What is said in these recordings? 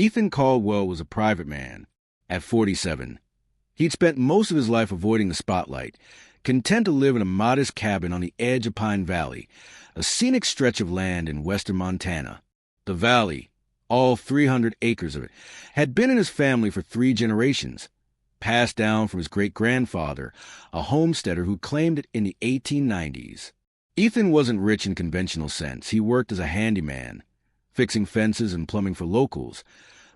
Ethan Caldwell was a private man. At 47, he'd spent most of his life avoiding the spotlight, content to live in a modest cabin on the edge of Pine Valley, a scenic stretch of land in western Montana. The valley, all 300 acres of it, had been in his family for 3 generations, passed down from his great-grandfather, a homesteader who claimed it in the 1890s. Ethan wasn't rich in conventional sense. He worked as a handyman, fixing fences and plumbing for locals,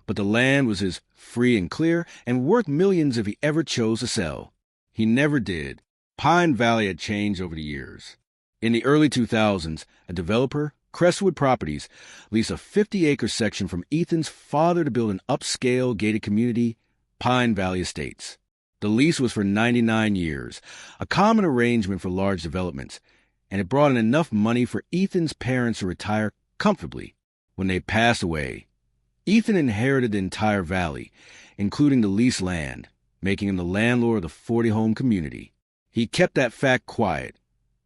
but the land was his free and clear and worth millions if he ever chose to sell. He never did. Pine Valley had changed over the years. In the early 2000s, a developer, Crestwood Properties, leased a 50-acre section from Ethan's father to build an upscale gated community, Pine Valley Estates. The lease was for 99 years, a common arrangement for large developments, and it brought in enough money for Ethan's parents to retire comfortably. When they passed away, Ethan inherited the entire valley, including the leased land, making him the landlord of the 40-home community. He kept that fact quiet,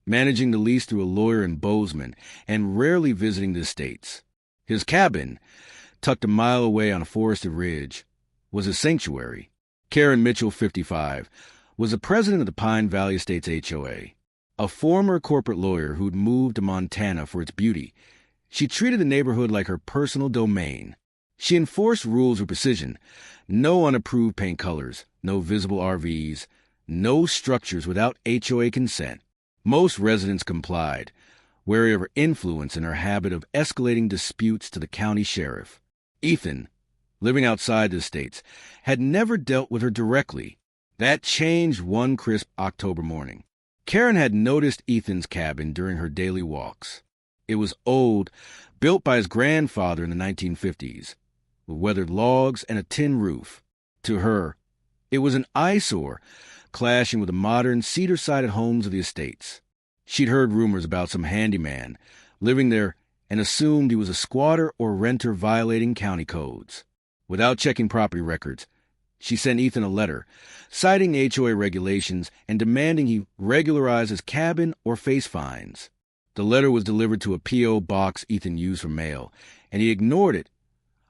managing the lease through a lawyer in Bozeman and rarely visiting the estates. His cabin, tucked a mile away on a forested ridge, was his sanctuary. Karen Mitchell, 55, was the president of the Pine Valley Estates HOA, a former corporate lawyer who'd moved to Montana for its beauty. She treated the neighborhood like her personal domain. She enforced rules with precision: no unapproved paint colors, no visible RVs, no structures without HOA consent. Most residents complied, wary of her influence and her habit of escalating disputes to the county sheriff. Ethan, living outside the estates, had never dealt with her directly. That changed one crisp October morning. Karen had noticed Ethan's cabin during her daily walks. It was old, built by his grandfather in the 1950s, with weathered logs and a tin roof. To her, it was an eyesore, clashing with the modern cedar-sided homes of the estates. She'd heard rumors about some handyman living there and assumed he was a squatter or renter violating county codes. Without checking property records, she sent Ethan a letter, citing the HOA regulations and demanding he regularize his cabin or face fines. The letter was delivered to a P.O. box Ethan used for mail, and he ignored it,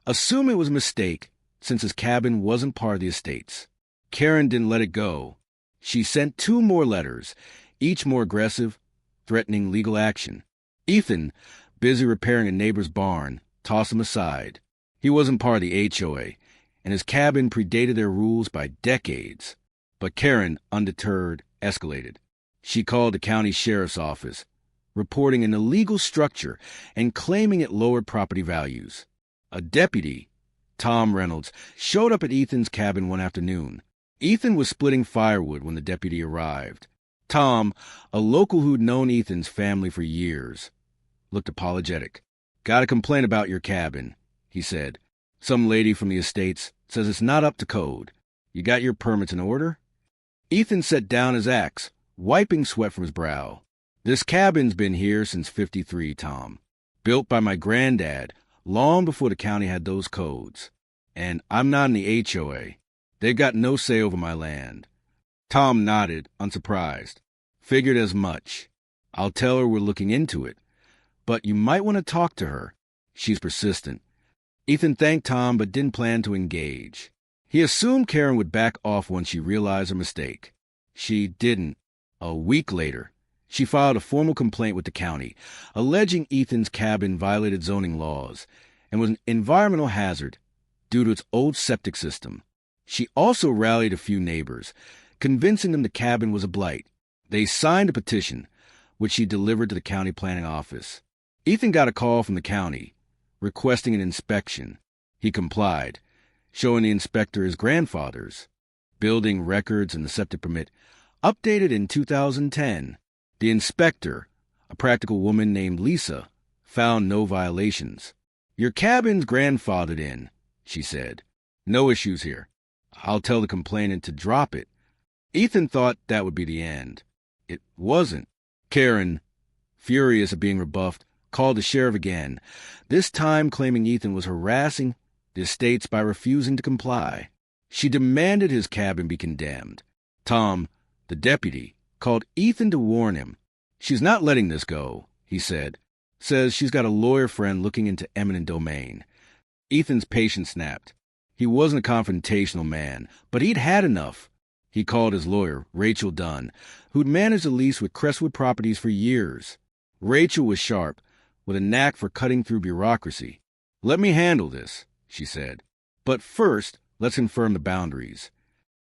assuming it was a mistake since his cabin wasn't part of the estates. Karen didn't let it go. She sent 2 more letters, each more aggressive, threatening legal action. Ethan, busy repairing a neighbor's barn, tossed them aside. He wasn't part of the HOA, and his cabin predated their rules by decades. But Karen, undeterred, escalated. She called the county sheriff's office, reporting an illegal structure and claiming it lowered property values. A deputy, Tom Reynolds, showed up at Ethan's cabin one afternoon. Ethan was splitting firewood when the deputy arrived. Tom, a local who'd known Ethan's family for years, looked apologetic. "Got a complaint about your cabin," he said. "Some lady from the estates says it's not up to code. You got your permits in order?" Ethan set down his axe, wiping sweat from his brow. "This cabin's been here since '53, Tom. Built by my granddad, long before the county had those codes. And I'm not in the HOA. They've got no say over my land." Tom nodded, unsurprised. "Figured as much. I'll tell her we're looking into it. But you might want to talk to her. She's persistent." Ethan thanked Tom but didn't plan to engage. He assumed Karen would back off once she realized her mistake. She didn't. A week later, she filed a formal complaint with the county, alleging Ethan's cabin violated zoning laws and was an environmental hazard due to its old septic system. She also rallied a few neighbors, convincing them the cabin was a blight. They signed a petition, which she delivered to the county planning office. Ethan got a call from the county, requesting an inspection. He complied, showing the inspector his grandfather's building records and the septic permit, updated in 2010. The inspector, a practical woman named Lisa, found no violations. "Your cabin's grandfathered in," she said. "No issues here. I'll tell the complainant to drop it." Ethan thought that would be the end. It wasn't. Karen, furious at being rebuffed, called the sheriff again, this time claiming Ethan was harassing the estates by refusing to comply. She demanded his cabin be condemned. Tom, the deputy, called Ethan to warn him. "She's not letting this go," he said. "Says she's got a lawyer friend looking into eminent domain. Ethan's patience snapped. He wasn't a confrontational man, but he'd had enough. He called his lawyer, Rachel Dunn, who'd managed a lease with Crestwood Properties for years. Rachel was sharp, with a knack for cutting through bureaucracy. "Let me handle this," she said. "But first, let's confirm the boundaries."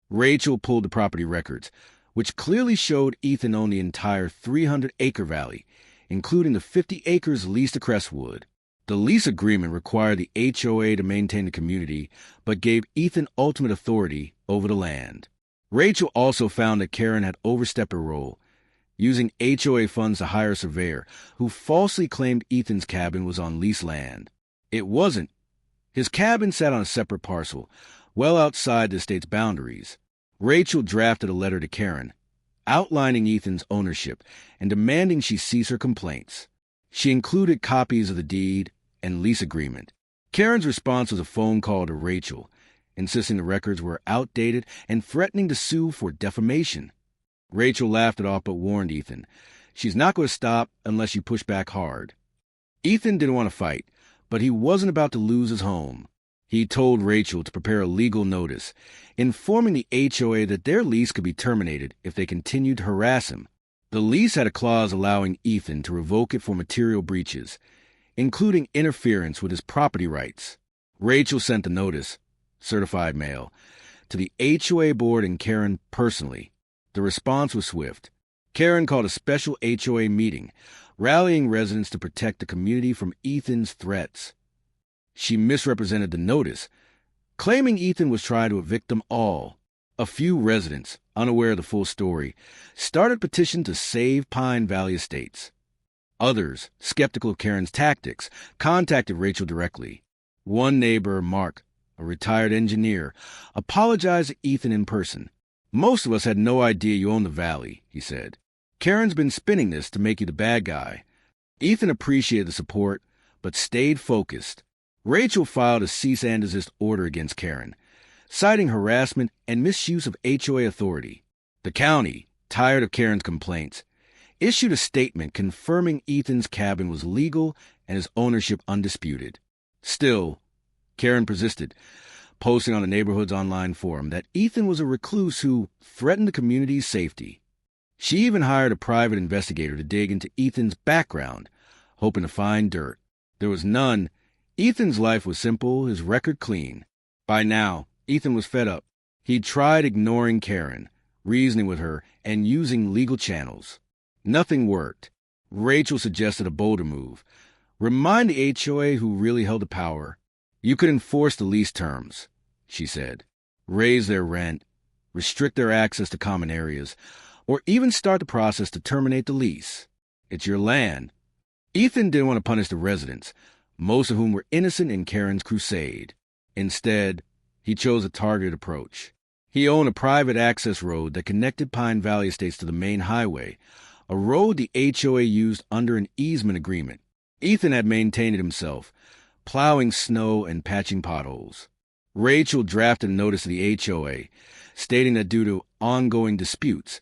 Rachel pulled the property records, which clearly showed Ethan owned the entire 300-acre valley, including the 50 acres leased to Crestwood. The lease agreement required the HOA to maintain the community, but gave Ethan ultimate authority over the land. Rachel also found that Karen had overstepped her role, using HOA funds to hire a surveyor who falsely claimed Ethan's cabin was on leased land. It wasn't. His cabin sat on a separate parcel, well outside the state's boundaries. Rachel drafted a letter to Karen, outlining Ethan's ownership and demanding she cease her complaints. She included copies of the deed and lease agreement. Karen's response was a phone call to Rachel, insisting the records were outdated and threatening to sue for defamation. Rachel laughed it off but warned Ethan, "She's not going to stop unless you push back hard." Ethan didn't want to fight, but he wasn't about to lose his home. He told Rachel to prepare a legal notice, informing the HOA that their lease could be terminated if they continued to harass him. The lease had a clause allowing Ethan to revoke it for material breaches, including interference with his property rights. Rachel sent the notice, certified mail, to the HOA board and Karen personally. The response was swift. Karen called a special HOA meeting, rallying residents to protect the community from Ethan's threats. She misrepresented the notice, claiming Ethan was trying to evict them all. A few residents, unaware of the full story, started a petition to save Pine Valley Estates. Others, skeptical of Karen's tactics, contacted Rachel directly. One neighbor, Mark, a retired engineer, apologized to Ethan in person. "Most of us had no idea you owned the valley," he said. "Karen's been spinning this to make you the bad guy." Ethan appreciated the support, but stayed focused. Rachel filed a cease and desist order against Karen, citing harassment and misuse of HOA authority. The county, tired of Karen's complaints, issued a statement confirming Ethan's cabin was legal and his ownership undisputed. Still, Karen persisted, posting on the neighborhood's online forum that Ethan was a recluse who threatened the community's safety. She even hired a private investigator to dig into Ethan's background, hoping to find dirt. There was none. Ethan's life was simple, his record clean. By now, Ethan was fed up. He'd tried ignoring Karen, reasoning with her, and using legal channels. Nothing worked. Rachel suggested a bolder move. Remind the HOA who really held the power. "You could enforce the lease terms," she said. "Raise their rent, restrict their access to common areas, or even start the process to terminate the lease. It's your land." Ethan didn't want to punish the residents, most of whom were innocent in Karen's crusade. Instead, he chose a targeted approach. He owned a private access road that connected Pine Valley Estates to the main highway, a road the HOA used under an easement agreement. Ethan had maintained it himself, plowing snow and patching potholes. Rachel drafted a notice to the HOA, stating that due to ongoing disputes,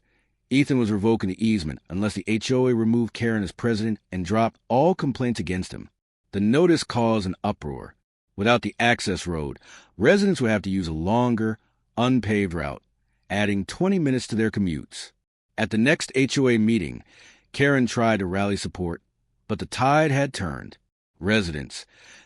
Ethan was revoking the easement unless the HOA removed Karen as president and dropped all complaints against him. The notice caused an uproar. Without the access road, residents would have to use a longer, unpaved route, adding 20 minutes to their commutes. At the next HOA meeting, Karen tried to rally support, but the tide had turned. Residents,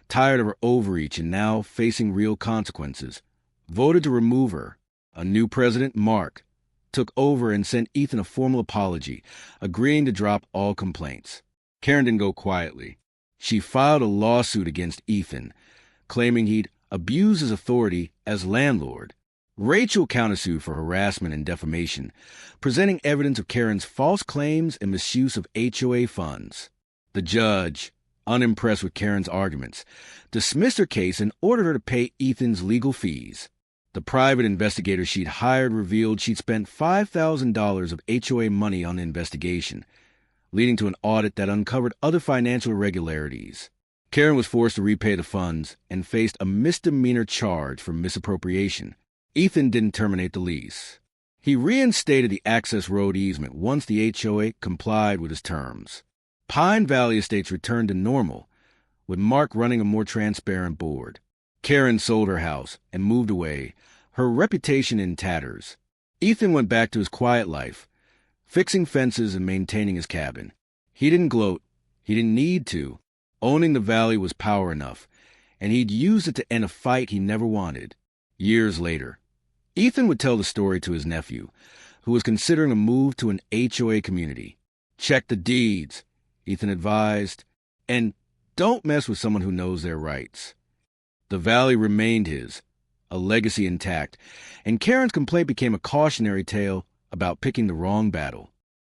tired of her overreach and now facing real consequences, voted to remove her. A new president, Mark, took over and sent Ethan a formal apology, agreeing to drop all complaints. Karen didn't go quietly. She filed a lawsuit against Ethan, claiming he'd abused his authority as landlord. Rachel countersued for harassment and defamation, presenting evidence of Karen's false claims and misuse of HOA funds. The judge, unimpressed with Karen's arguments, dismissed her case and ordered her to pay Ethan's legal fees. The private investigator she'd hired revealed she'd spent $5,000 of HOA money on the investigation, leading to an audit that uncovered other financial irregularities. Karen was forced to repay the funds and faced a misdemeanor charge for misappropriation. Ethan didn't terminate the lease. He reinstated the access road easement once the HOA complied with his terms. Pine Valley Estates returned to normal, with Mark running a more transparent board. Karen sold her house and moved away, her reputation in tatters. Ethan went back to his quiet life, fixing fences and maintaining his cabin. He didn't gloat. He didn't need to. Owning the valley was power enough, and he'd use it to end a fight he never wanted. Years later, Ethan would tell the story to his nephew, who was considering a move to an HOA community. Check the deeds, Ethan advised, and don't mess with someone who knows their rights. The valley remained his, a legacy intact, and Karen's complaint became a cautionary tale about picking the wrong battle.